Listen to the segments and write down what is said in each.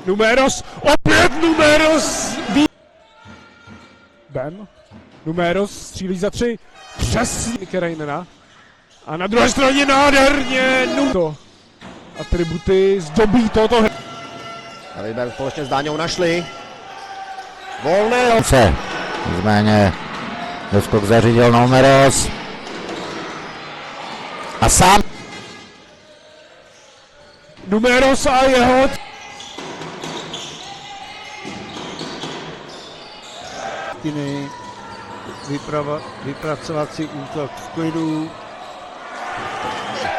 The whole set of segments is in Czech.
Numeros, opět Numeros! Ben, Numeros střílí za 3, přesně Kerejnena. A na druhé straně nádherně to. Atributy zdobí tohoto. David Bem společně s Dáňou našli. Volné. Nicméně doskok zařídil Numeros. A sám. Numeros a jeho. Vypracovat si útok v klidu.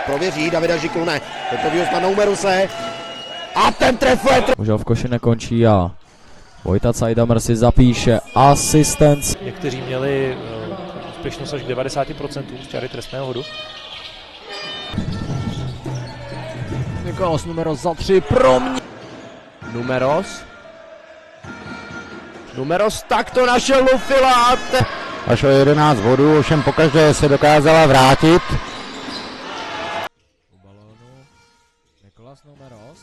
Prověří Davida Žikulne. Je to výhost na Numerose. A ten trefuje. Možná v koši nekončí a Vojta Cajdamr si zapíše asistence. Někteří měli úspěšnost až k 90% z čáry trestného hodu. Nikolas Numeros za 3 pro mě. Numeros takto našel Lufila. Až o 11 bodů, ovšem pokaždé se dokázala vrátit. U balónu Nikolas Numeros.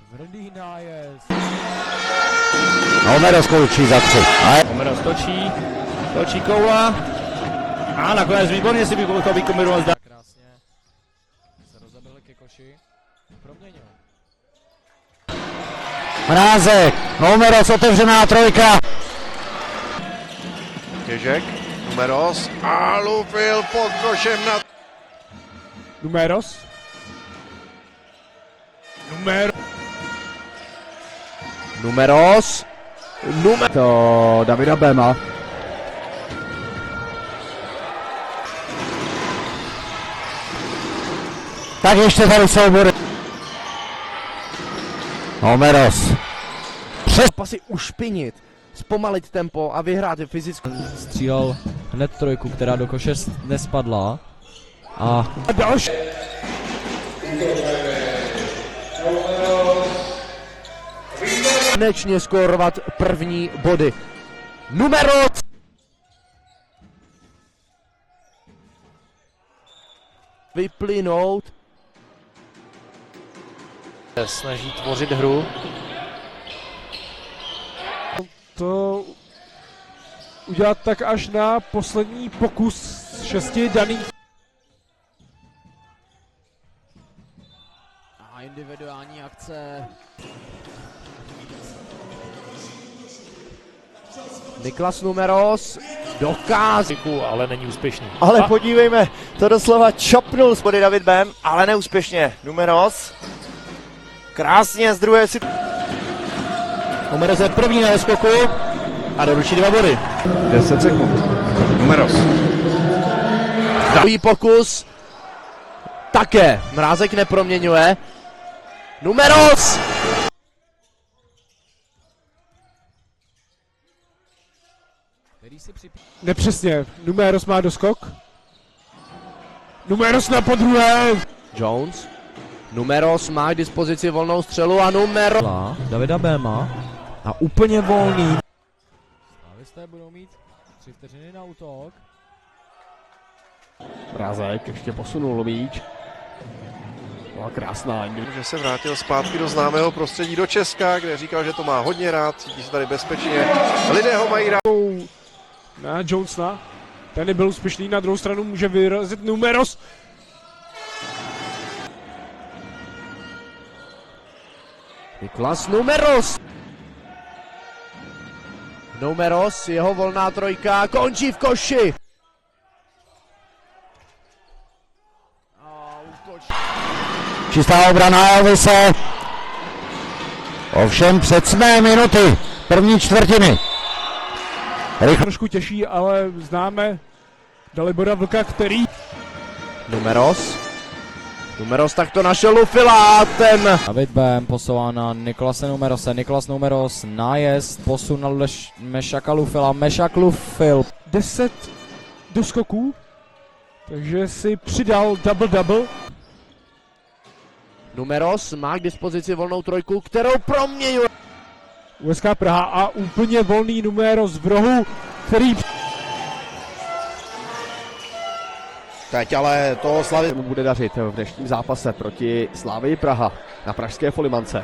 Tvrdý nájezd. Numeros koučí za 3. Numeros točí koula. A nakonec výborně si to vykombinoval zda. Krásně se rozebili ke koši. Proměnil. Mrázek, Numeros, otevřená trojka. Ježek, Numeros a Lufil pod košem na... Numeros. Numeros. To Davida Bema. Tak ještě tady soubory. Numeros. Pasy ušpinit, zpomalit tempo a vyhrát fyzickou. Střílel hned trojku, která do koše nespadla. A další. Konečně skórovat první body. Numeros! Vyplynout. Snaží tvořit hru. To udělat tak až na poslední pokus z 6 daných. A individuální akce. Niklas Numeros dokázal. Ale není úspěšný. Ale podívejme, to doslova čopnul spody David Bem, ale neúspěšně. Numeros. Krásně z druhé si... Numeros je první na skoku a doručí 2 body. 10 sekund. Numeros. Druhý pokus. Také. Mrázek neproměňuje. Numeros! Nepřesně. Numeros má doskok. Numeros na podruhé. Jones. Numeros má k dispozici volnou střelu a Numeros... Davida Bema. A úplně volný. Slavisté budou mít 3 vteřiny na útok. Mrázek ještě posunul míč. Byla krásná. Že se vrátil zpátky do známého prostředí do Česka, kde říkal, že to má hodně rád, cítí se tady bezpečně. Lidé ho mají rád. Na Jonesna. Ten nebyl úspěšný, na druhou stranu může vyrazit Numeros. Niklas Numeros. Numeros, jeho volná trojka, končí v koši. Čistá obrana Elvise. Ovšem před své minuty první čtvrtiny. Trošku těžší, ale známe Dalibora Vlka, který... Numeros takto našel Lufila a ten... David Bem posouvá na Nikolase Numerose. Nikolas Numeros, nájezd, posun na Mešaka Lufila. Mešak Lufil. 10 doskoků, takže si přidal double-double. Numeros má k dispozici volnou trojku, kterou proměňuje. USK Praha a úplně volný Numeros v rohu, který... Teď ale to Slavii mu bude dařit v dnešním zápase proti Slavii Praha na pražské Folimance.